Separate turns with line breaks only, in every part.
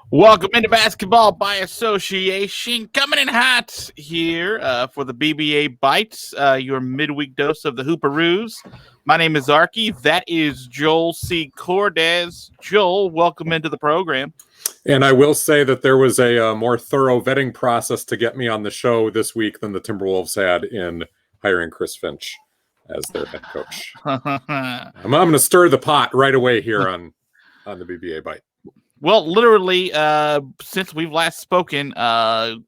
Welcome into Basketball by Association. Coming in hot here for the BbA Byte, your midweek dose of the Hooparoos. My name is Arky. That is Joel C. Cordes. Joel, welcome into the program.
And I will say that there was a more thorough vetting process to get me on the show this week than the Timberwolves had in hiring Chris Finch as their head coach. I'm going to stir the pot right away here on the BbA Byte.
Well, literally, since we've last spoken,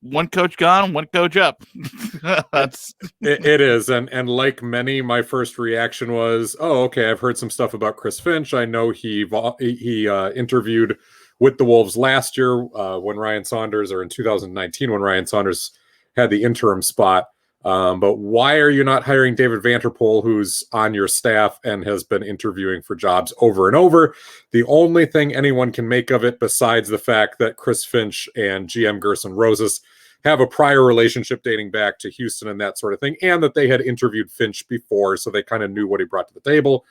one coach gone, one coach up.
It is, and like many, my first reaction was, "Oh, okay, I've heard some stuff about Chris Finch. I know he interviewed with the Wolves last year when Ryan Saunders, or in 2019 when Ryan Saunders had the interim spot. But why are you not hiring David Vanterpool, who's on your staff and has been interviewing for jobs over and over?" The only thing anyone can make of it, besides the fact that Chris Finch and GM Gerson Rosas have a prior relationship dating back to Houston and that sort of thing, and that they had interviewed Finch before, so they kind of knew what he brought to the table,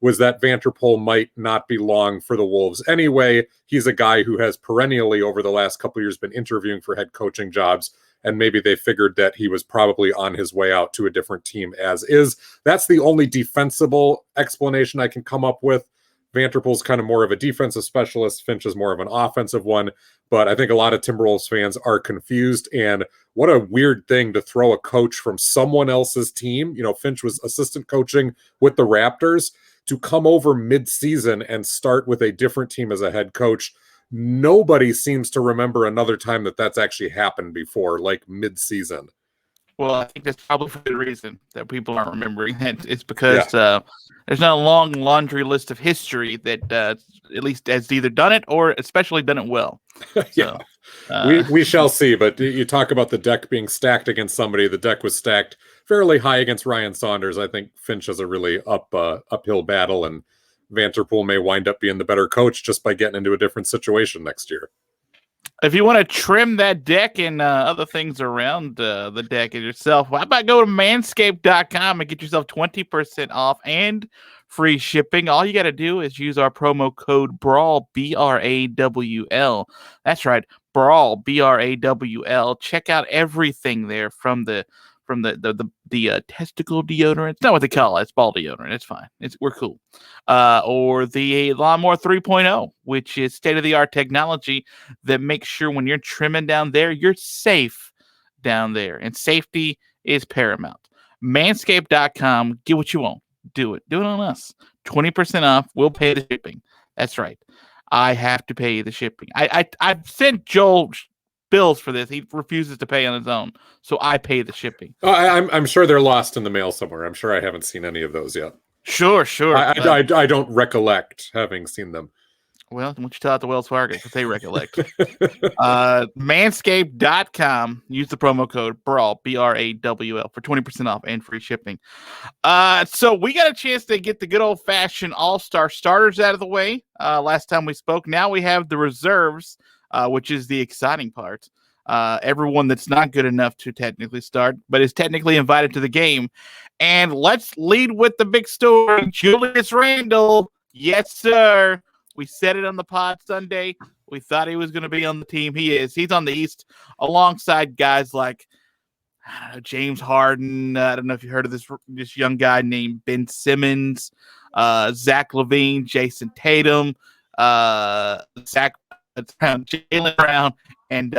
was that Vanterpool might not be long for the Wolves anyway. He's a guy who has perennially over the last couple of years been interviewing for head coaching jobs, and maybe they figured that he was probably on his way out to a different team as is. That's the only defensible explanation I can come up with. Vanterpool's kind of more of a defensive specialist. Finch is more of an offensive one. But I think a lot of Timberwolves fans are confused. And what a weird thing to throw a coach from someone else's team. You know, Finch was assistant coaching with the Raptors, to come over mid-season and start with a different team as a head coach. Nobody seems to remember another time that that's actually happened before, like mid-season.
Well, I think that's probably for the reason that people aren't remembering it. It's because there's not a long laundry list of history that at least has either done it or especially done it well.
Yeah, we shall see. But you talk about the deck being stacked against somebody. The deck was stacked fairly high against Ryan Saunders. I think Finch has a really uphill battle, and Vanterpool may wind up being the better coach just by getting into a different situation next year.
If you want to trim that deck and other things around the deck yourself, how about go to manscaped.com and get yourself 20% off and free shipping. All you got to do is use our promo code BRAWL, BRAWL. That's right, BRAWL, BRAWL. Check out everything there from the testicle deodorant. It's not what they call it. It's ball deodorant. It's fine. We're cool. Or the Lawnmower 3.0, which is state-of-the-art technology that makes sure when you're trimming down there, you're safe down there. And safety is paramount. Manscaped.com. Get what you want. Do it. Do it on us. 20% off. We'll pay the shipping. That's right. I have to pay the shipping. I've sent Joel bills for this. He refuses to pay on his own, so I pay the shipping.
I'm sure they're lost in the mail somewhere. I'm sure I haven't seen any of those yet.
Sure.
I don't recollect having seen them.
Well, why don't you tell out the Wells Fargo because they recollect. Manscaped.com. Use the promo code BRAWL, BRAWL, for 20% off and free shipping. So we got a chance to get the good old-fashioned all-star starters out of the way last time we spoke. Now we have the reserves, which is the exciting part. Everyone that's not good enough to technically start, but is technically invited to the game. And let's lead with the big story. Julius Randle. Yes, sir. We said it on the pod Sunday. We thought he was going to be on the team. He is. He's on the East alongside guys like, I don't know, James Harden. I don't know if you heard of this young guy named Ben Simmons, Zach LaVine, Jason Tatum, Jaylen Brown, and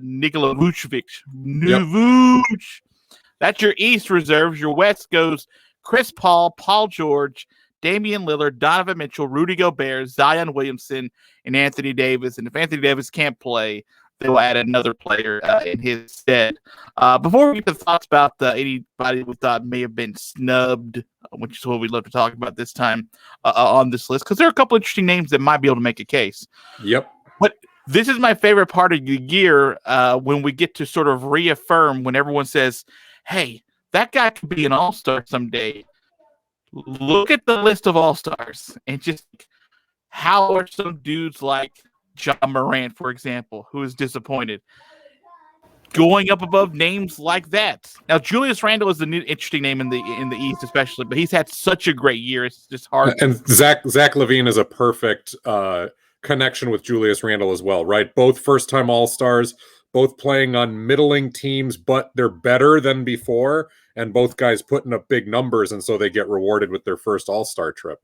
Nikola Vucevic. Yep. That's your East reserves. Your West goes Chris Paul, Paul George, Damian Lillard, Donovan Mitchell, Rudy Gobert, Zion Williamson, and Anthony Davis. And if Anthony Davis can't play, they'll add another player in his stead. Before we get to thoughts about anybody we thought may have been snubbed, which is what we'd love to talk about this time on this list, because there are a couple interesting names that might be able to make a case.
Yep.
But this is my favorite part of the year when we get to sort of reaffirm when everyone says, hey, that guy could be an all-star someday. Look at the list of all-stars and just how are some dudes like John Morant, for example, who is disappointed, going up above names like that. Now, Julius Randle is an interesting name in the East, especially, but he's had such a great year. It's just hard.
And Zach LaVine is a perfect kind connection with Julius Randle as well, right? Both first-time All-Stars, both playing on middling teams, but they're better than before, and both guys putting up big numbers, and so they get rewarded with their first All-Star trip.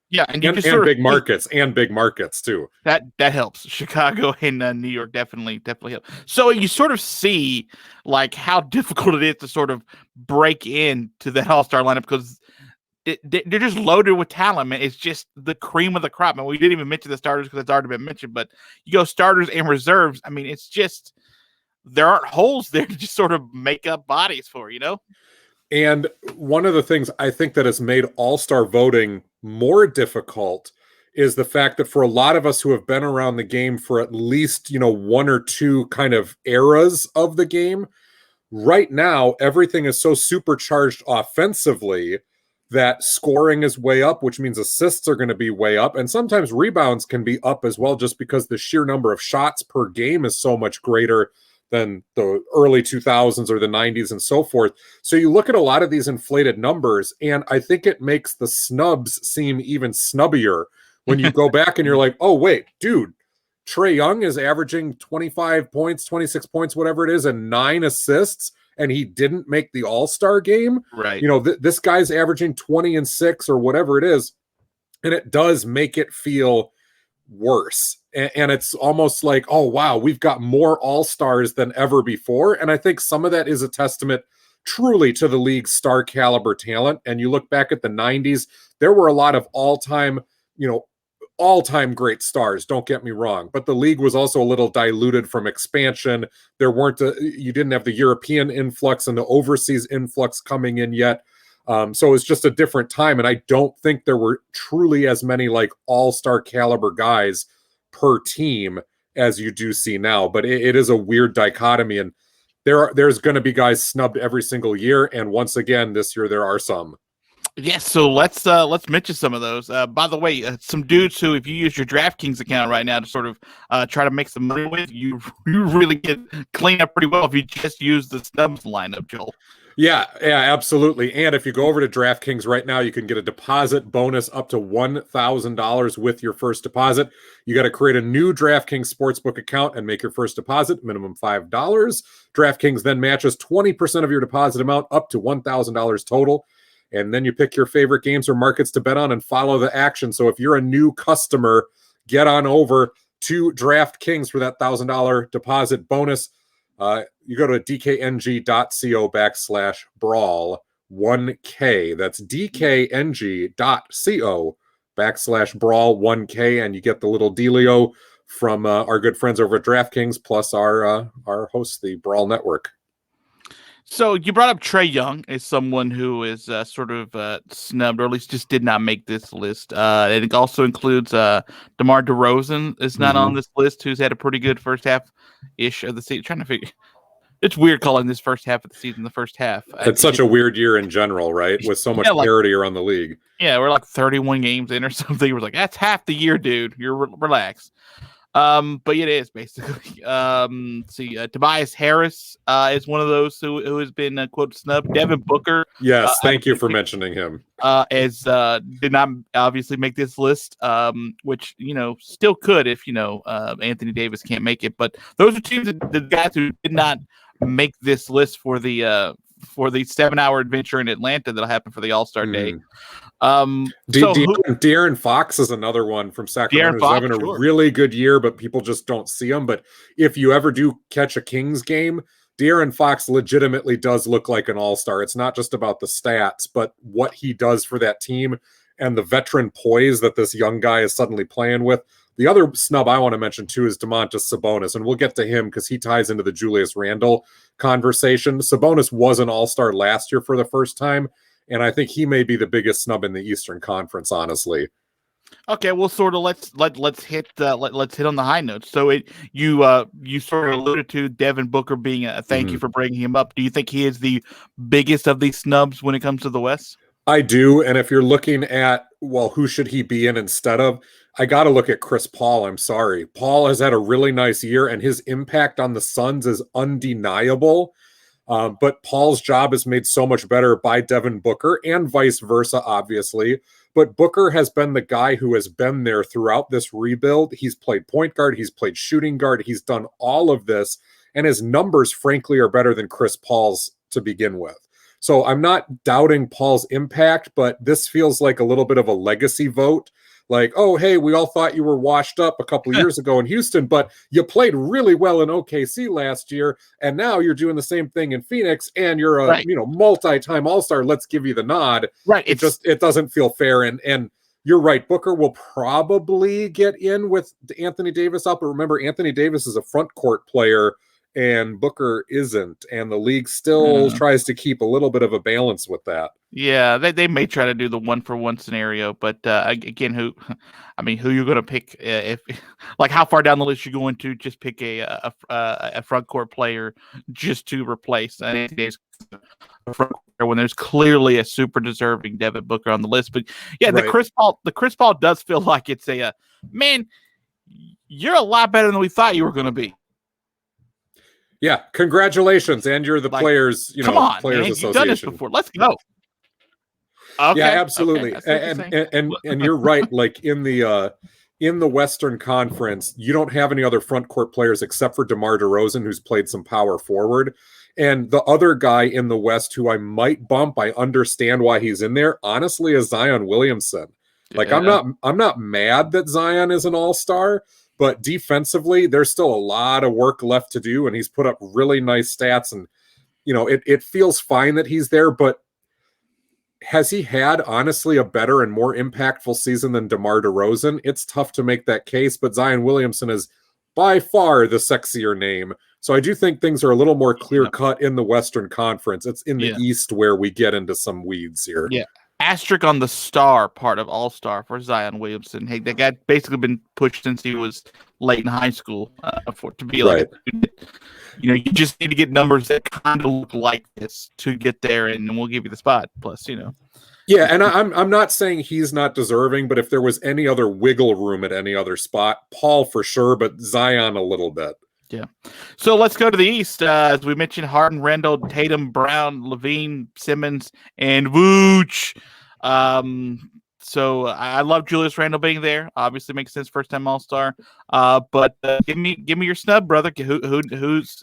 Yeah, and you just
and
sort
big
of
markets, and big markets too.
That helps. Chicago and New York definitely help. So you sort of see like how difficult it is to sort of break into the All-Star lineup because they're just loaded with talent, man. It's just the cream of the crop, man. We didn't even mention the starters because it's already been mentioned, but you go starters and reserves. I mean, it's just there aren't holes there to just sort of make up bodies for, you know?
And one of the things I think that has made All-Star voting more difficult is the fact that for a lot of us who have been around the game for at least, one or two kind of eras of the game, right now, everything is so supercharged offensively that scoring is way up, which means assists are going to be way up. And sometimes rebounds can be up as well, just because the sheer number of shots per game is so much greater than the early 2000s or the 90s and so forth. So you look at a lot of these inflated numbers, and I think it makes the snubs seem even snubbier when you go back and you're like, oh, wait, dude, Trae Young is averaging 25 points, 26 points, whatever it is, and 9 assists, and he didn't make the All-Star game.
Right.
This guy's averaging 20 and 6 or whatever it is, and it does make it feel worse. And it's almost like, oh, wow, we've got more All-Stars than ever before. And I think some of that is a testament truly to the league's star caliber talent. And you look back at the 90s, there were a lot of all-time great stars, don't get me wrong, but the league was also a little diluted from expansion. You didn't have the European influx and the overseas influx coming in yet. So it's just a different time, and I don't think there were truly as many like all-star caliber guys per team as you do see now. But it is a weird dichotomy, and there's going to be guys snubbed every single year, and once again this year there are some.
Yes, so let's mention some of those. By the way, some dudes who, if you use your DraftKings account right now to sort of try to make some money with, you really get clean up pretty well if you just use the Snubs lineup, Joel.
Yeah, absolutely. And if you go over to DraftKings right now, you can get a deposit bonus up to $1,000 with your first deposit. You got to create a new DraftKings Sportsbook account and make your first deposit, minimum $5. DraftKings then matches 20% of your deposit amount up to $1,000 total. And then you pick your favorite games or markets to bet on and follow the action. So if you're a new customer, get on over to DraftKings for that $1,000 deposit bonus. You go to dkng.co/brawl1k. That's dkng.co/brawl1k, and you get the little dealio from our good friends over at DraftKings, plus our host, the Brawl Network.
So you brought up Trae Young as someone who is sort of snubbed, or at least just did not make this list. It also includes DeMar DeRozan is not on this list, who's had a pretty good first half-ish of the season. Trying to figure, it's weird calling this first half of the season the first half.
It's such a weird year in general, right? With so much parity around the league.
Yeah, we're like 31 games in or something. We're like, that's half the year, dude. You're relax. But it is basically. Tobias Harris is one of those who has been quote snubbed. Devin Booker.
Yes, thank you for mentioning him.
Did not obviously make this list, which still could if Anthony Davis can't make it. But those are two the guys who did not make this list for the 7-hour adventure in Atlanta that'll happen for the All-Star Day.
De'Aaron Fox is another one from Sacramento who's having a really good year, but people just don't see him. But if you ever do catch a Kings game, De'Aaron Fox legitimately does look like an all-star. It's not just about the stats, but what he does for that team and the veteran poise that this young guy is suddenly playing with. The other snub I want to mention, too, is Domantas Sabonis, and we'll get to him because he ties into the Julius Randle conversation. Sabonis was an all-star last year for the first time, and I think he may be the biggest snub in the Eastern Conference, honestly.
Okay, well, sort of let's hit on the high notes. So you sort of alluded to Devin Booker being a thank you for bringing him up. Do you think he is the biggest of these snubs when it comes to the West?
I do, and if you're looking at, well, who should he be in instead of, I got to look at Chris Paul. I'm sorry. Paul has had a really nice year, and his impact on the Suns is undeniable. But Paul's job is made so much better by Devin Booker and vice versa, obviously. but Booker has been the guy who has been there throughout this rebuild. He's played point guard, he's played shooting guard, he's done all of this, and his numbers, frankly, are better than Chris Paul's to begin with. So I'm not doubting Paul's impact, but this feels like a little bit of a legacy vote. Like, oh, hey, we all thought you were washed up a couple years ago in Houston, but you played really well in OKC last year, and now you're doing the same thing in Phoenix, and you're a multi-time All-Star. Let's give you the nod.
Right.
It doesn't feel fair, and you're right. Booker will probably get in with Anthony Davis up, but remember, Anthony Davis is a front court player, and Booker isn't, and the league still tries to keep a little bit of a balance with that.
Yeah, they may try to do the 1-for-1 scenario, but again, who you're going to pick? If like how far down the list you're going to just pick a front court player just to replace a front court when there's clearly a super deserving Devin Booker on the list. But yeah, the Chris Paul does feel like it's a man. You're a lot better than we thought you were going to be.
Yeah, congratulations, and you're the players.
Come on,
Players
man,
Association.
you've done this before. Let's go. Okay.
Yeah, absolutely. Okay, and you're right. Like in the Western Conference, you don't have any other front court players except for DeMar DeRozan, who's played some power forward. And the other guy in the West who I might bump, I understand why he's in there, honestly, is Zion Williamson. Like I'm not mad that Zion is an all-star, but defensively, there's still a lot of work left to do, and he's put up really nice stats. And, it feels fine that he's there, but has he had, honestly, a better and more impactful season than DeMar DeRozan? It's tough to make that case, but Zion Williamson is by far the sexier name. So I do think things are a little more clear-cut in the Western Conference. It's in the East where we get into some weeds here.
Yeah. Asterisk on the star part of All-Star for Zion Williamson. Hey, that guy basically been pushed since he was late in high school to be like, you just need to get numbers that kind of look like this to get there, and we'll give you the spot. Plus,
Yeah, and I'm not saying he's not deserving, but if there was any other wiggle room at any other spot, Paul for sure, but Zion a little bit.
Yeah. So let's go to the East. As we mentioned, Harden, Randall, Tatum, Brown, Levine, Simmons, and Vooch. So I love Julius Randle being there. Obviously makes sense, first time All-Star. But give me your snub, brother. Who's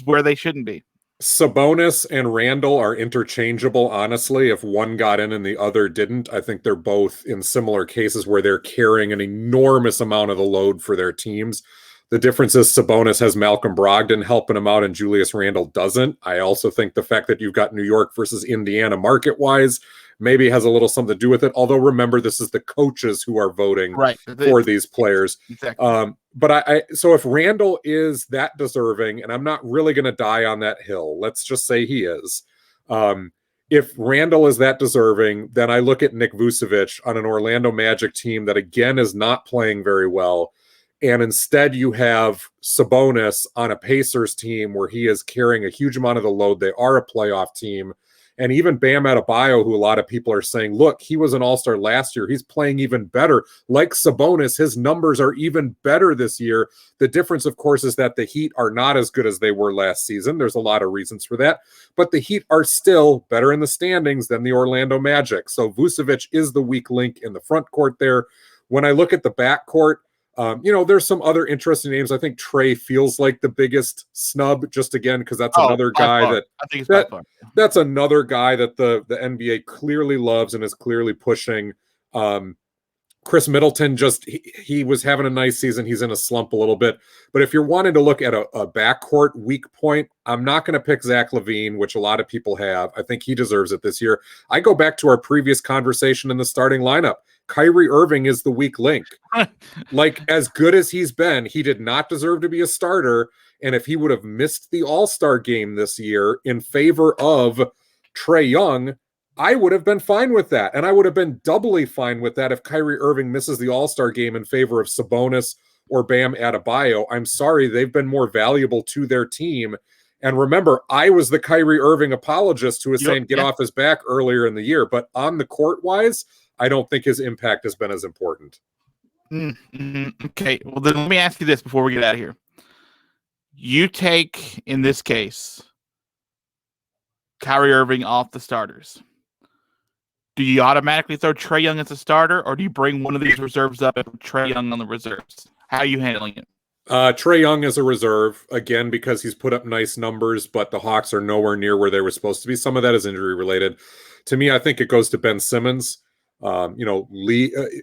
where they shouldn't be?
Sabonis and Randall are interchangeable, honestly. If one got in and the other didn't, I think they're both in similar cases where they're carrying an enormous amount of the load for their teams. The difference is Sabonis has Malcolm Brogdon helping him out and Julius Randle doesn't. I also think the fact that you've got New York versus Indiana market-wise maybe has a little something to do with it. Although, remember, this is the coaches who are voting for these players.
Exactly.
But so if Randle is that deserving, and I'm not really going to die on that hill, let's just say he is. If Randle is that deserving, then I look at Nick Vucevic on an Orlando Magic team that, again, is not playing very well. And instead you have Sabonis on a Pacers team where he is carrying a huge amount of the load. They are a playoff team. And even Bam Adebayo, who a lot of people are saying, look, he was an all-star last year. He's playing even better. Like Sabonis, his numbers are even better this year. The difference, of course, is that the Heat are not as good as they were last season. There's a lot of reasons for that. But the Heat are still better in the standings than the Orlando Magic. So Vucevic is the weak link in the front court there. When I look at the back court, there's some other interesting names. I think Trey feels like the biggest snub, just again because that's another guy that's another guy that the NBA clearly loves and is clearly pushing. Chris Middleton he was having a nice season. He's in a slump a little bit, but if you're wanting to look at a backcourt weak point, I'm not going to pick Zach LaVine, which a lot of people have. I think he deserves it this year. I go back to our previous conversation in the starting lineup. Kyrie Irving is the weak link. Like, as good as he's been, he did not deserve to be a starter. And if he would have missed the All-Star game this year in favor of Trae Young, I would have been fine with that. And I would have been doubly fine with that if Kyrie Irving misses the All-Star game in favor of Sabonis or Bam Adebayo. I'm sorry, they've been more valuable to their team. And remember, I was the Kyrie Irving apologist who was saying get off his back earlier in the year. But on the court-wise, I don't think his impact has been as important.
Okay, well then let me ask you this before we get out of here. You take, in this case, Kyrie Irving off the starters. do you automatically throw Trae Young as a starter, or do you bring one of these reserves up and put Trae Young on the reserves? How are you handling it?
Trae Young is a reserve, again, because he's put up nice numbers, but the Hawks are nowhere near where they were supposed to be. Some of that is injury related. To me, I think it goes to Ben Simmons.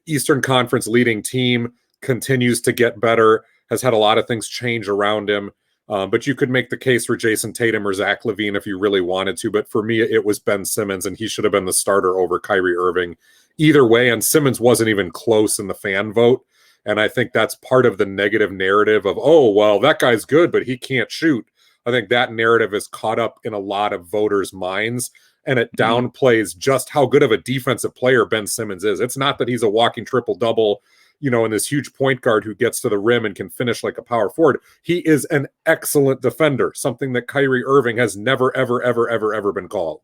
Eastern Conference leading team, continues to get better, has had a lot of things change around him. But you could make the case for Jason Tatum or Zach LaVine if you really wanted to. But for me, it was Ben Simmons, and he should have been the starter over Kyrie Irving either way. And Simmons wasn't even close in the fan vote. And I think that's part of the negative narrative of, oh, well, that guy's good, but he can't shoot. I think that narrative is caught up in a lot of voters' minds, and it downplays just how good of a defensive player Ben Simmons is. It's not that he's a walking triple-double, and this huge point guard who gets to the rim and can finish like a power forward. He is an excellent defender, something that Kyrie Irving has never, ever, ever, ever, ever been called.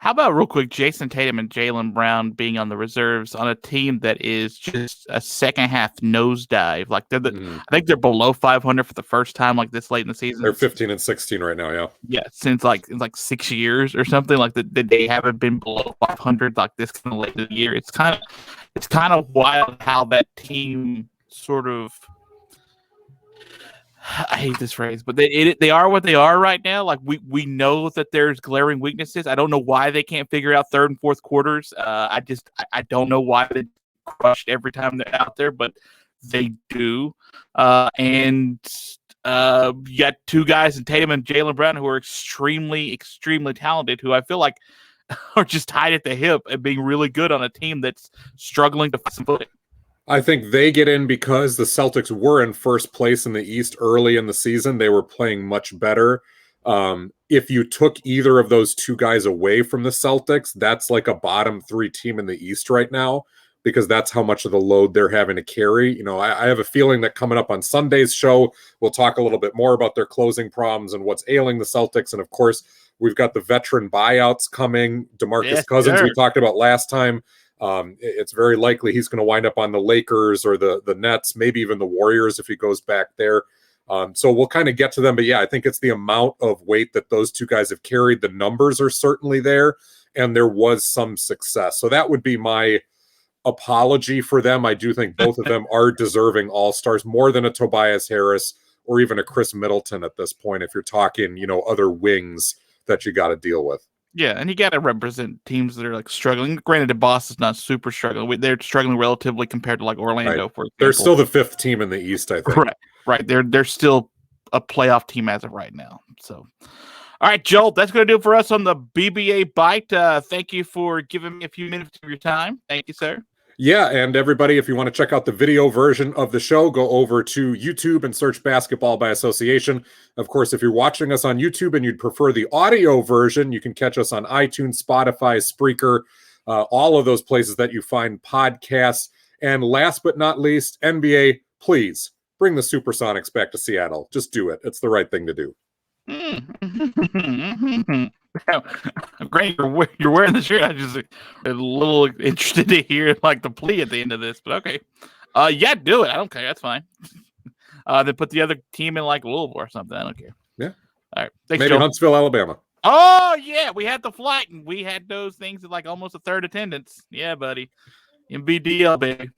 How about real quick, Jason Tatum and Jaylen Brown being on the reserves on a team that is just a second half nosedive? Like I think they're below 500 for the first time like this late in the season.
They're 15-16 right now, yeah.
Yeah, since like 6 years or something. Like that they haven't been below 500 like this kind of late in the year. It's kind of wild how that team sort of. I hate this phrase, but they are what they are right now. Like we know that there's glaring weaknesses. I don't know why they can't figure out third and fourth quarters. I don't know why they crushed every time they're out there, but they do. And you got two guys in Tatum and Jaylen Brown who are extremely, extremely talented, who I feel like are just tied at the hip and being really good on a team that's struggling to find some footing.
I think they get in because the Celtics were in first place in the East early in the season. They were playing much better. If you took either of those two guys away from the Celtics, that's like a bottom three team in the East right now, because that's how much of the load they're having to carry. I have a feeling that coming up on Sunday's show, we'll talk a little bit more about their closing problems and what's ailing the Celtics. And of course, we've got the veteran buyouts coming. DeMarcus Cousins, we talked about last time. It's very likely he's going to wind up on the Lakers or the Nets, maybe even the Warriors if he goes back there. So we'll kind of get to them. But yeah, I think it's the amount of weight that those two guys have carried. The numbers are certainly there, and there was some success. So that would be my apology for them. I do think both of them are deserving all-stars, more than a Tobias Harris or even a Chris Middleton at this point, if you're talking, other wings that you got to deal with.
Yeah, and you got to represent teams that are like struggling. Granted, Boston's not super struggling; they're struggling relatively compared to like Orlando,
right.
For example.
They're still the fifth team in the East, I think.
Right. They're still a playoff team as of right now. So, all right, Joel, that's going to do it for us on the BbA Byte. Thank you for giving me a few minutes of your time. Thank you, sir.
Yeah, and everybody, if you want to check out the video version of the show, go over to YouTube and search Basketball by Association. Of course, if you're watching us on YouTube and you'd prefer the audio version, you can catch us on iTunes, Spotify, Spreaker, all of those places that you find podcasts. And last but not least, NBA, please bring the Supersonics back to Seattle. Just do it. It's the right thing to do.
Great, you're wearing the shirt. I'm just a little interested to hear like the plea at the end of this, but okay. Yeah, do it. I don't care. That's fine. Then put the other team in like Louisville or something. I don't care.
Yeah.
All right. Thanks,
maybe
Joel.
Huntsville, Alabama.
Oh yeah, we had the flight and we had those things at like almost a third attendance. Yeah, buddy. NBDL, baby.